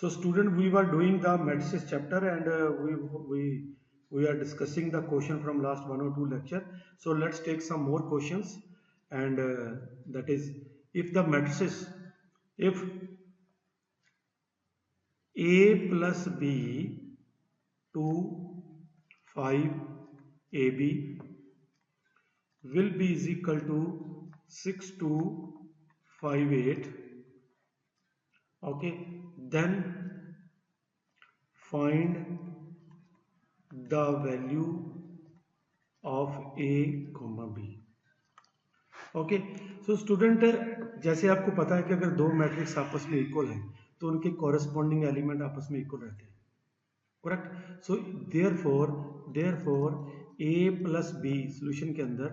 So student, we were doing the matrices chapter, and we are discussing the question from last one or two lecture. So let's take some more questions, and that is, if the matrices, if A plus B to 5AB will be is equal to 6 to 58. Okay, then find the value of A comma B. Okay, so student, जैसे आपको पता है कि अगर दो matrix आपस में equal हैं तो उनके कॉरेस्पॉन्डिंग एलिमेंट आपस में इक्वल रहते हैं, correct. So therefore A plus B solution के अंदर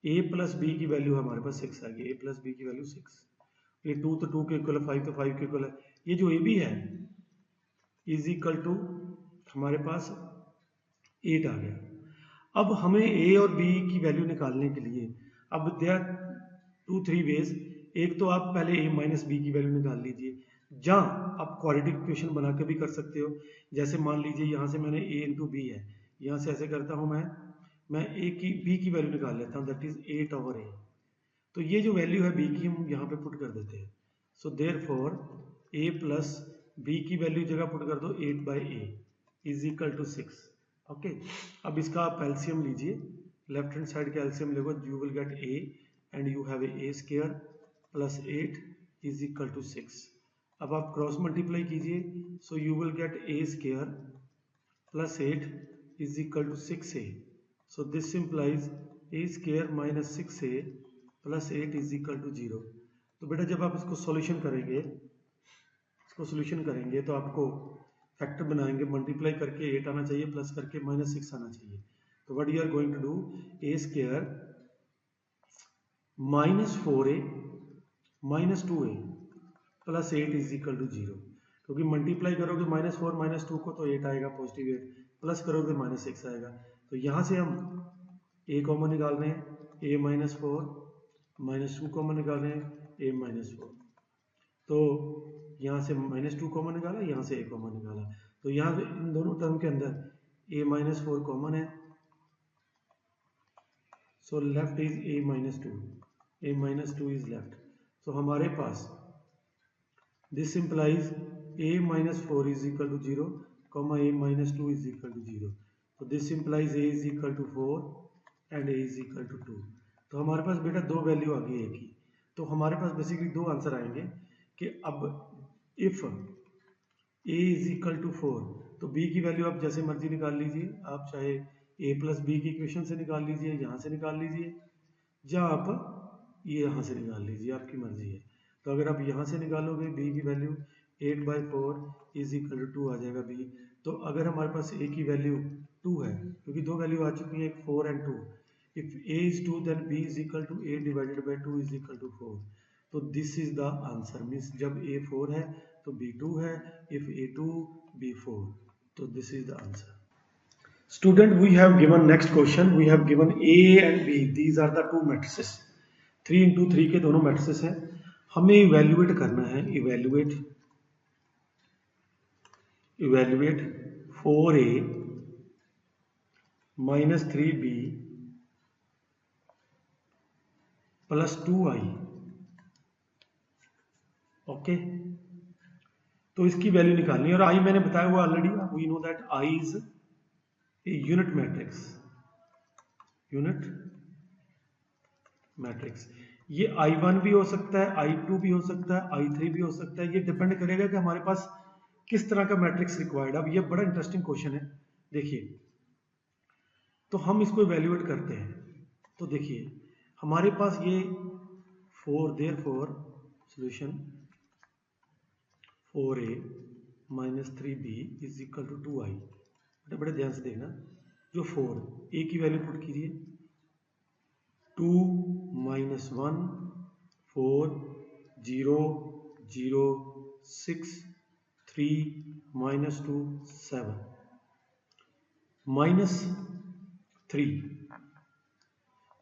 ए प्लस बी की वैल्यू हमारे पास 6 आएगी। ए प्लस बी की वैल्यू 6, ये 2 तो 2 के इक्वल है, 5 तो 5 के इक्वल है। ये जो ए बी है इज इक्वल टू हमारे पास 8 आ गया। अब हमें ए और बी की वैल्यू निकालने के लिए, अब देयर 2-3 वेज। एक तो आप पहले ए माइनस बी की वैल्यू निकाल लीजिए, जहाँ आप क्वाड्रेटिक इक्वेशन बना के भी कर सकते हो। जैसे मान लीजिए यहाँ से मैंने ए इंटू बी है, यहाँ से ऐसे करता हूँ मैं ए की बी की वैल्यू निकाल लेता हूँ, दैट इज 8 ओवर ए। तो ये जो वैल्यू है बी की हम यहाँ पे पुट कर देते हैं। So therefore A plus B की वैल्यू जगह पुट कर दो 8 by A is equal to 6। Okay, अब इसका आप एलसीएम लीजिए, लेफ्ट हैंड साइड का एलसीएम लोगे, you will get A and you have A square plus 8 is equal to 6। अब आप क्रॉस मल्टीप्लाई कीजिए, so you will get A square plus 8 is equal to 6a। So this implies A square minus 6a plus 8 is equal to 0। तो बेटा जब आप इसको solution करेंगे तो आपको फैक्टर बनाएंगे, मल्टीप्लाई करके 8 आना चाहिए, प्लस करके माइनस 6 आना चाहिए। तो what you are going to do, A square minus 4a minus 2a plus 8 is equal to 0। क्योंकि मल्टीप्लाई करोगे -4 -2 को तो 8 आएगा पॉजिटिव 8, प्लस करोगे -6 आएगा। तो यहाँ से हम a कॉमन निकाल रहे हैं, a माइनस 4 -2 कॉमन निकाल रहे हैं, a माइनस 4। तो यहाँ से -2 कॉमन निकाला, यहाँ से a कॉमन निकाला। तो यहाँ पे इन दोनों टर्म के अंदर a माइनस 4 कॉमन है, so left is a minus 2, a minus 2 is left. So हमारे पास this implies a minus 4 is equal to 0, comma a minus 2 is equal to 0। तो this implies a is equal to 4 and a is equal to 2। तो हमारे पास बेटा दो value आ गई a की। तो हमारे पास बेसिकली दो आंसर आएंगे कि अब if a is equal to 4 तो b की वैल्यू आप जैसे मर्जी निकाल लीजिए, आप चाहे a प्लस बी की इक्वेशन से निकाल लीजिए, यहाँ से निकाल लीजिए, या आप ये यहाँ से निकाल लीजिए, आपकी मर्जी है। तो अगर आप यहाँ से निकालोगे b की value 8 by 4 is equal to 2 आ जाएगा b। तो अगर हमारे पास a की वैल्यू 2 है, क्योंकि दो वैल्यू आ चुकी है, एक 4 and 2, if a is 2 then b is equal to a divided by 2 is equal to 4। तो this is the answer, means जब a 4 है तो b 2 है, if a 2 b 4, तो this is the answer. Student, we have given next question, we have given a and b, these are the two matrices, 3 into 3 के दोनों matrices हैं। हमें evaluate करना है, evaluate 4a minus 3b plus 2i। Okay, तो इसकी value निकालनी है, और i मैंने बताया हुआ already, we know that i is A unit matrix. ये i1 भी हो सकता है, i2 भी हो सकता है, i3 भी हो सकता है, ये डिपेंड करेगा कि हमारे पास किस तरह का मैट्रिक्स रिक्वायर्ड। अब ये बड़ा इंटरेस्टिंग क्वेश्चन है, देखिए। तो हम इसको इवेल्युएट करते हैं, तो देखिए हमारे पास ये 4, therefore solution 4a minus 3b is equal to 2i। बड़े ध्यान से देखना, जो 4 a की वैल्यू पुट कीजिए, 2 minus 1 4 0 0 6 3 minus 2 7 minus 3।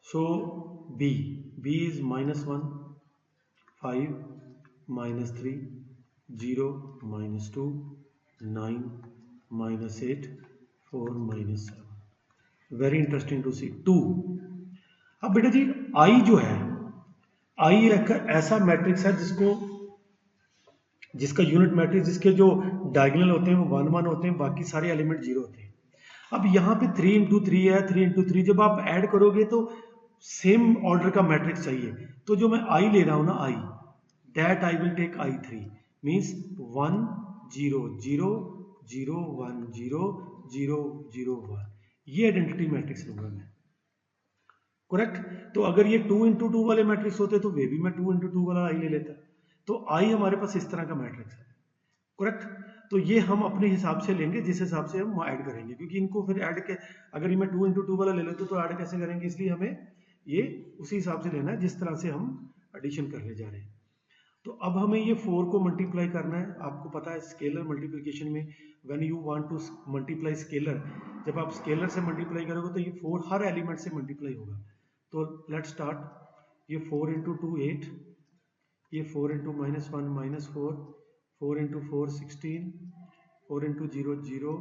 So b is -1 5 minus 3 0 -2 9 -8 4 -7। Very interesting to सी 2। अब बेटा जी आई जो है, आई एक ऐसा मैट्रिक्स है जिसका यूनिट मैट्रिक्स, जिसके जो डायगोनल होते हैं वो 1 1 होते हैं, बाकी सारे एलिमेंट 0 होते हैं। अब यहाँ पे 3 × 3 है, 3 × 3 जब आप ऐड करोगे तो सेम ऑर्डर का मैट्रिक्स चाहिए। तो जो मैं आई ले रहा हूँ ना, I that I will take I3 means 1 0 0 0 1 0 0 0 1, ये आइडेंटिटी मैट्रिक्स लूंगा मैं। करेक्ट। तो अगर ये 2 × 2 वाले मैट्रिक्स होते तो वे भी मैं 2 × 2 वाला आई ले लेता। तो आई हमारे पास इस तरह का मैट्रिक्स है। करेक्ट। तो ये हम अपने हिसाब से लेंगे, जिस हिसाब से हम ऐड करेंगे, क्योंकि इनको फिर ऐड के अगर मैं 2 × 2 वाला ले लेता तो ऐड कैसे करेंगे, इसलिए हमें ये उसी हिसाब से लेना है जिस तरह से हम एडिशन करने जा रहे हैं। तो अब हमें ये 4 को मल्टीप्लाई करना है। आपको पता है स्केलर मल्टीप्लिकेशन में when you want to multiply scalar, जब आप स्केलर से मल्टीप्लाई करोगे तो ये 4 हर एलिमेंट से मल्टीप्लाई होगा। तो लेट्स स्टार्ट। ये 4 × 2 8, ये 4 × -1 -4, 4 × 4 16, 4 × 0 0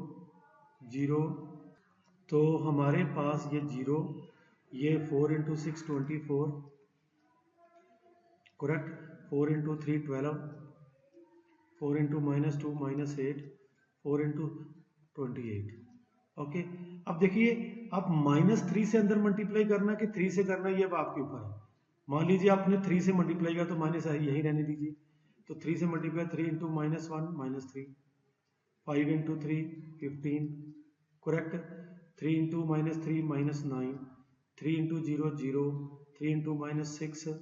0। तो हमारे पास ये 0, ये 4 × 6 24, करेक्ट। 4 × 3 12, 4 × -2 -8, 4 × 28। ओके। अब देखिए, आप -3 से अंदर मल्टीप्लाई करना कि 3 से करना, ये अब आपके ऊपर है। मान लीजिए आपने 3 से मल्टीप्लाई किया तो माइनस यही रहने दीजिए। तो 3 से मल्टीप्लाई 3 × -1 -3, 5 × 3 15, करेक्ट। 3 × -3 -9, 3 × 0 0, 3 × -6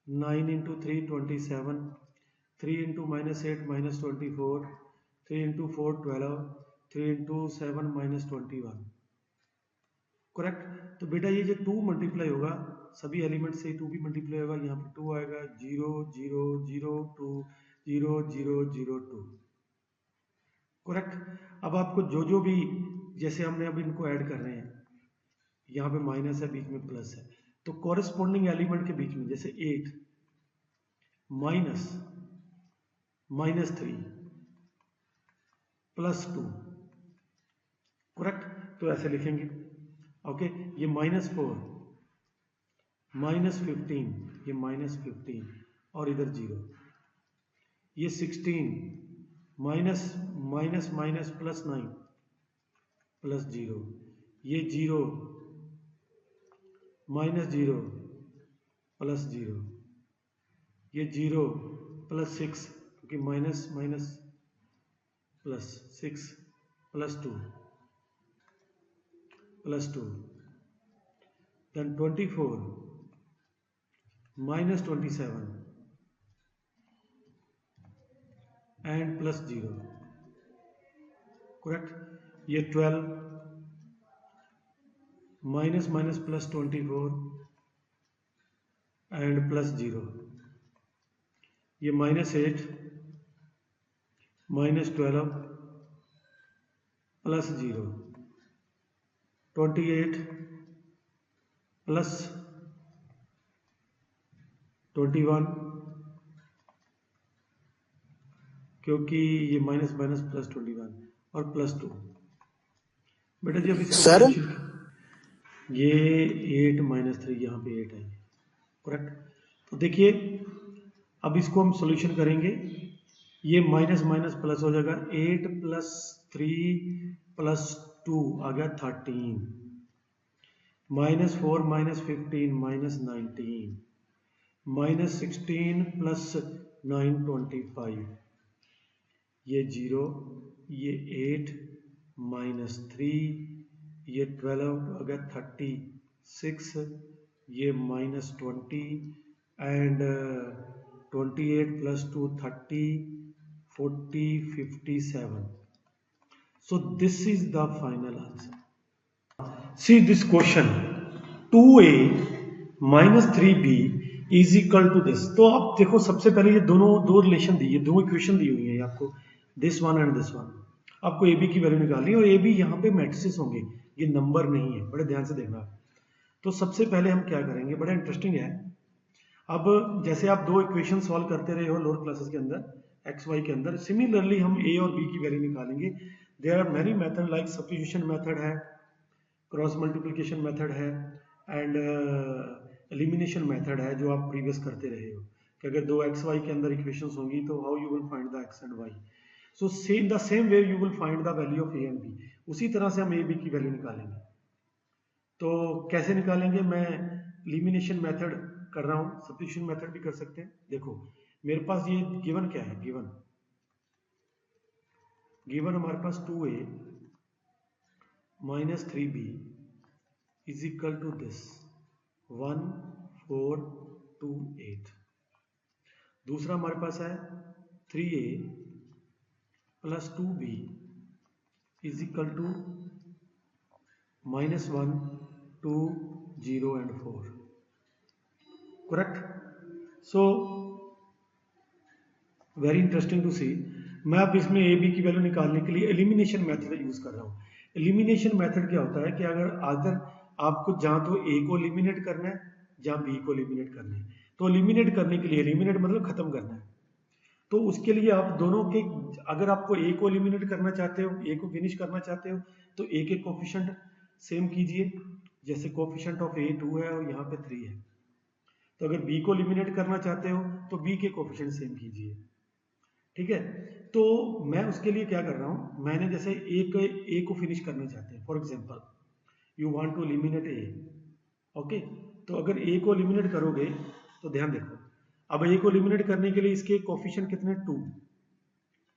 9 × 3 27, 3 × -8 -24, 3 × 4 12, 3 × 7 -21, करेक्ट। तो बेटा ये जो 2 मल्टीप्लाई होगा, सभी एलिमेंट से 2 भी मल्टीप्लाई होगा, यहाँ पर 2 आएगा, 0 0 0 2 0 0 0 2, करेक्ट। अब आपको जो भी, जैसे हमने अब इनको ऐड कर रहे हैं, यहाँ पे माइनस है, बीच में प्लस है, तो कॉरेस्पॉन्डिंग एलिमेंट के बीच में जैसे 8 -3 +2, करेक्ट। तो ऐसे लिखेंगे। ओके। ये -4 -15, ये -15 और इधर 0, ये 16 माइनस माइनस माइनस +9 +0, ये 0 -0 +0, ये 0 +6 क्योंकि minus minus +6 +2 then 24 -27 and +0, correct. ये 12 माइनस माइनस +24 एंड +0, ये -8 -12 +0, 28 +21 क्योंकि ये माइनस माइनस +21 और +2। बेटा जी अब इसको सर ये 8 -3 यहाँ पे 8 है, करेक्ट। तो देखिए अब इसको हम सॉल्यूशन करेंगे, ये माइनस माइनस प्लस हो जाएगा, 8 + 3 + 2 आ गया 13, -4 -15 -19, -16 + 9 25, ये 0, ये 8 -3, ये 12 आ गया 36, ये -20 and 28 + 2 30 40 57। So this is the final answer. See this question, 2a - 3b is equal to this। तो आप देखो सबसे पहले ये दो रिलेशन दी, ये दो इक्वेशन दी हुई है आपको, this one and this one. आपको ए बी की वैल्यू निकालनी है और ए बी यहाँ पे मैट्रिसेस होंगे, ये नंबर नहीं है, बड़े ध्यान से देखना। तो सबसे पहले हम क्या करेंगे, बड़ा इंटरेस्टिंग है। अब जैसे आप दो इक्वेशन सॉल्व करते रहे हो लोअर क्लासेस के अंदर, एक्स वाई के अंदर। सिमिलरली हम ए और बी की वैल्यू निकालेंगे। There are many method like substitution method है, क्रॉस मल्टीप्लिकेशन मेथड है एंड एलिमिनेशन मेथड है जो आप प्रीवियस करते रहे हो कि अगर दो एक्स वाई के अंदर इक्वेशंस होंगी तो how you will find the X and Y. So same the same way you will find the value of A and B. उसी तरह से हम ए बी की वैल्यू निकालेंगे। तो कैसे निकालेंगे? मैं एलिमिनेशन मेथड कर रहा हूं, सब्स्टिट्यूशन मेथड भी कर सकते हैं। देखो मेरे पास ये गिवन क्या है, गिवन हमारे पास 2a minus 3b is equal to this 1 4 2 8। दूसरा हमारे पास है 3a plus 2b is equal to -1 2 0 and 4। Correct? So very interesting to see. मैं अब इसमें ए बी की वैल्यू निकालने के लिए एलिमिनेशन मेथड यूज कर रहा हूँ। एलिमिनेशन मेथड क्या होता है कि अगर आपको जहां तो ए को एलिमिनेट करना है जहां बी को एलिमिनेट करना है, तो एलिमिनेट करने के लिए, एलिमिनेट मतलब खत्म करना है, तो उसके लिए आप दोनों के, अगर आपको ए को एलिमिनेट करना चाहते हो, ए को फिनिश करना चाहते हो, तो ए के कोफिशिएंट सेम कीजिए। जैसे कोफिशिएंट ऑफ ए 2 है और यहाँ पे 3 है। तो अगर बी को एलिमिनेट करना चाहते हो तो बी के कोफिशिएंट सेम कीजिए। ठीक है? तो मैं उसके लिए क्या कर रहा हूं, मैंने जैसे ए को फिनिश करना चाहते हैं, for example you want to eliminate A. Okay, तो अगर ए को एलिमिनेट करोगे तो ध्यान देखो, अब ए को एलिमिनेट करने के लिए इसके कोफिशिएंट कितने, 2,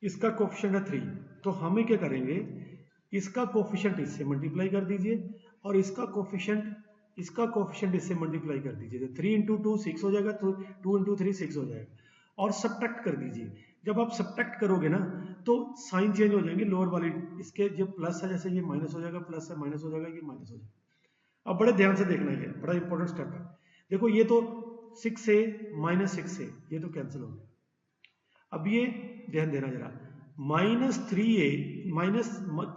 इसका कोफिशिएंट है 3। तो हमें क्या करेंगे, इसका कोफिशिएंट इससे मल्टीप्लाई कर दीजिए और इसका कोफिशिएंट इससे मल्टीप्लाई कर दीजिए। 3 इंटू 2 6 हो जाएगा, तो 2 इंटू 3 6 हो जाएगा। और सब्ट्रैक्ट कर दीजिए। जब आप सब्ट्रैक्ट करोगे ना तो साइन चेंज हो जाएंगे, लोअर वाली इसके जो प्लस है, जैसे ये माइनस हो जाएगा, प्लस है माइनस हो जाएगा, ये माइनस हो जाएगा। अब बड़े ध्यान से देखना है, बड़ा इंपॉर्टेंट स्टेप है। देखो ये तो 6 से माइनस 6 से ये तो कैंसिल हो गया। अब ये ध्यान देना जरा, -3a माइनस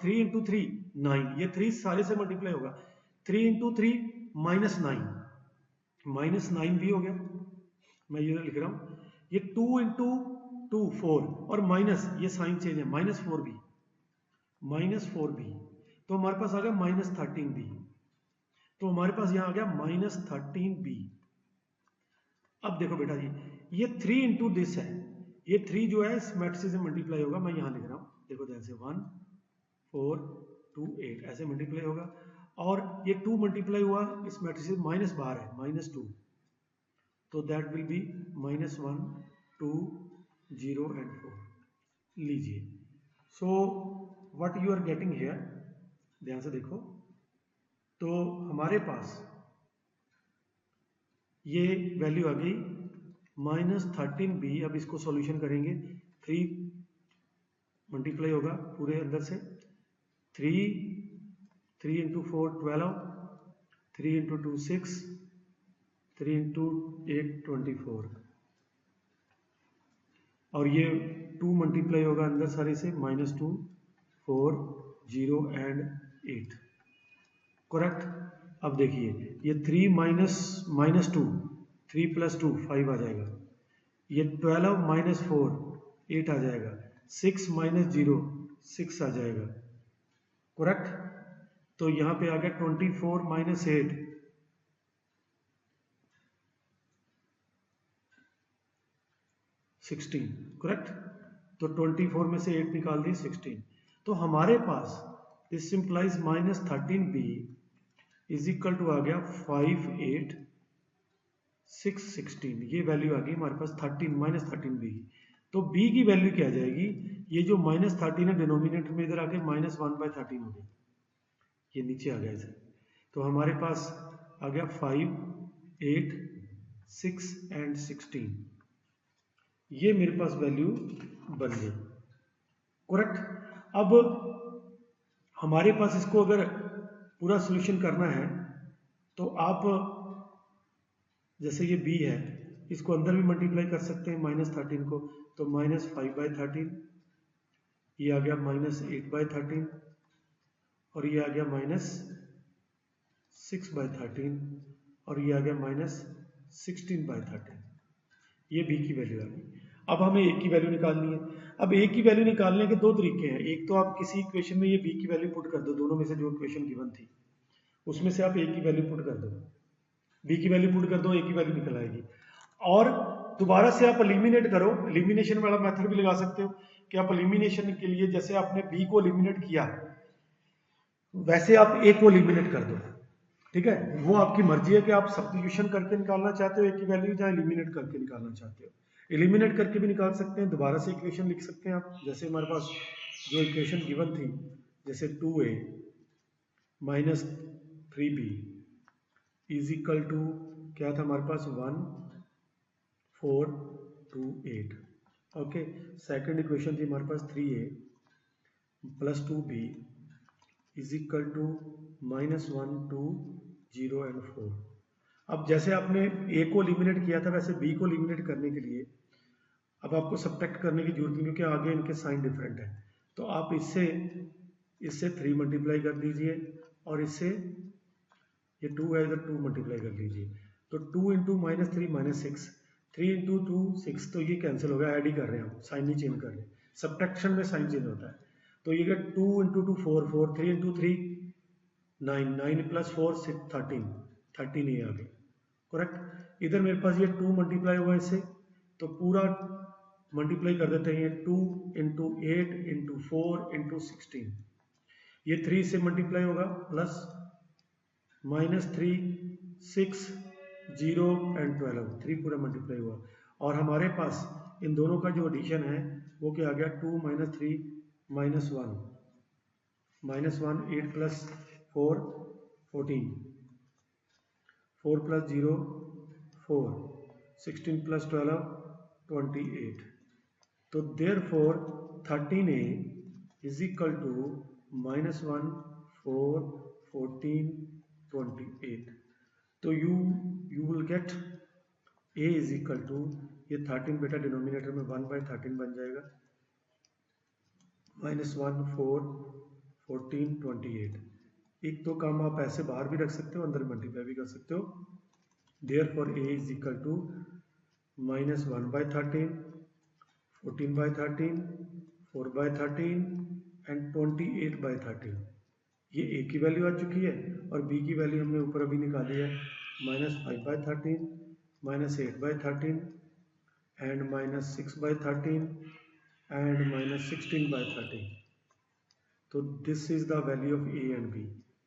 3 इंटू 3 9, ये 3 सारे से मल्टीप्लाई होगा। 3 इंटू 3 -9 भी हो गया, मैं ये लिख रहा हूं। ये 2 इंटू 2 4 और माइनस, ये साइन चेंज है, -4b, तो हमारे पास आ गया -13b। तो हमारे पास यहां आ गया -13b। अब देखो बेटा जी, ये 3 इंटू दिस है, ये 3 जो है इस मैट्रिक्स से मल्टीप्लाई होगा। मैं यहां लिख रहा हूं, देखो ध्यान से, 1 4 2 8 ऐसे मल्टीप्लाई होगा। और ये 2 मल्टीप्लाई हुआ इस मैट्रिक्स से, माइनस बाहर है, -2, तो दैट विल बी -1 2 0 एंड 4। लीजिए, so what you are getting here, ध्यान से देखो, तो हमारे पास ये वैल्यू आ गई -13b। अब इसको सॉल्यूशन करेंगे, 3 मल्टीप्लाई होगा पूरे अंदर से, 3 इंटू 4 12, 3 इंटू 2 6, 3 इंटू 8 24, और ये 2 मल्टीप्लाई होगा अंदर सारे से, -2 4 0 एंड 8। करेक्ट? अब देखिए, ये 3 माइनस 2, 3 प्लस 2 5 आ जाएगा। ये 12 माइनस 4 8 आ जाएगा। 6 माइनस 0 6 आ जाएगा। करेक्ट? तो यहां पे आ गया 24 माइनस 8 16। करेक्ट? तो 24 में से 8 निकाल दिए, 16। तो हमारे पास this implies -13b is equal to आ गया 5 8 6 16। ये वैल्यू आ गई हमारे पास -13b की। तो b की वैल्यू क्या आ जाएगी, ये जो -13 है डिनोमिनेटर में इधर आके -1/13 हो गया, ये नीचे आ गया इसे। तो हमारे पास आ गया 5 8 6 एंड 16। ये मेरे पास वैल्यू बन गई। करेक्ट? अब हमारे पास इसको अगर पूरा सोल्यूशन करना है तो आप, जैसे ये b है, इसको अंदर भी मल्टीप्लाई कर सकते हैं -13 को, तो -5/13, ये आ गया -8/13, और ये आ गया -6/13, और ये आ गया -16/13। ये b की वैल्यू आ गई। अब हमें ए की वैल्यू निकालनी है। अब ए की वैल्यू निकालने के दो तरीके हैं, एक तो आप किसी इक्वेशन में ये बी की वैल्यू पुट कर दो, दोनों में से जो इक्वेशन गिवन थी उसमें से आप ए की वैल्यू पुट कर दो, बी की वैल्यू पुट कर दो, ए की वैल्यू निकल आएगी। और दोबारा से आप एलिमिनेट करो, एलिमिनेशन वाला मेथड भी लगा सकते हो कि आप एलिमिनेशन के लिए जैसे आपने बी को एलिमिनेट किया वैसे आप ए को एलिमिनेट कर दो, ठीक है। वो आपकी मर्जी है कि आप सब्स्टिट्यूशन करके निकालना चाहते हो ए की वैल्यू या एलिमिनेट करके निकालना चाहते हो। एलिमिनेट करके भी निकाल सकते हैं, दोबारा से इक्वेशन लिख सकते हैं आप, जैसे हमारे पास जो इक्वेशन गिवन थी, जैसे 2a minus 3b is equal to क्या था हमारे पास 1 4 2 8। ओके, सेकंड इक्वेशन थी हमारे पास 3a plus 2b is equal to -1 2 0 and 4। अब जैसे आपने ए को एलिमिनेट किया था वैसे बी को एलिमिनेट करने के लिए अब आपको सब्ट्रैक्ट करने की जरूरत नहीं, क्योंकि आगे इनके साइन डिफरेंट है। तो आप इससे 3 मल्टीप्लाई कर दीजिए और इससे ये 2 है इधर 2 मल्टीप्लाई कर लीजिए। तो 2 इंटू माइनस 3 -6, 3 इंटू 2 6, तो ये कैंसिल हो गया, ऐड ही कर रहे हैं हम, साइन नहीं चेंज कर रहे। सब्ट्रैक्शन में साइन चेंज होता है। तो ये 2 इंटू 2 4 4, 3 इंटू 3 9, 9 प्लस 4 6 13, 13 ये आ गया करेक्ट। इधर मेरे पास ये 2 मल्टीप्लाई हुआ इससे, तो पूरा मल्टीप्लाई कर देते हैं, 2 इंटू 8 इंटू 4 इंटू 16, ये 3 से मल्टीप्लाई होगा प्लस -3 6 0 एंड 12, 3 पूरा मल्टीप्लाई हुआ। और हमारे पास इन दोनों का जो एडिशन है वो क्या आ गया 2 - 3 -1 8 प्लस 4 14, 4 प्लस 0 4, 16 प्लस 12 28। तो therefore 13a is equal to -1 4 14 28। तो you will get a is equal to, ये 13 बेटा डिनोमिनेटर में 1/13 बन जाएगा, -1 4 14 28। एक तो काम आप ऐसे बाहर भी रख सकते हो, अंदर मल्टीप्लाई भी कर सकते हो। Therefore a is equal to -1/13 14/13 4/13 and 28/13। ये a की वैल्यू आ चुकी है और b की वैल्यू हमने ऊपर अभी निकाली है, -5/13 -8/13 एंड -6/13 एंड -16/13। तो this is the value of a and b।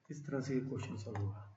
इस तरह से ये क्वेश्चन सॉल्व होगा।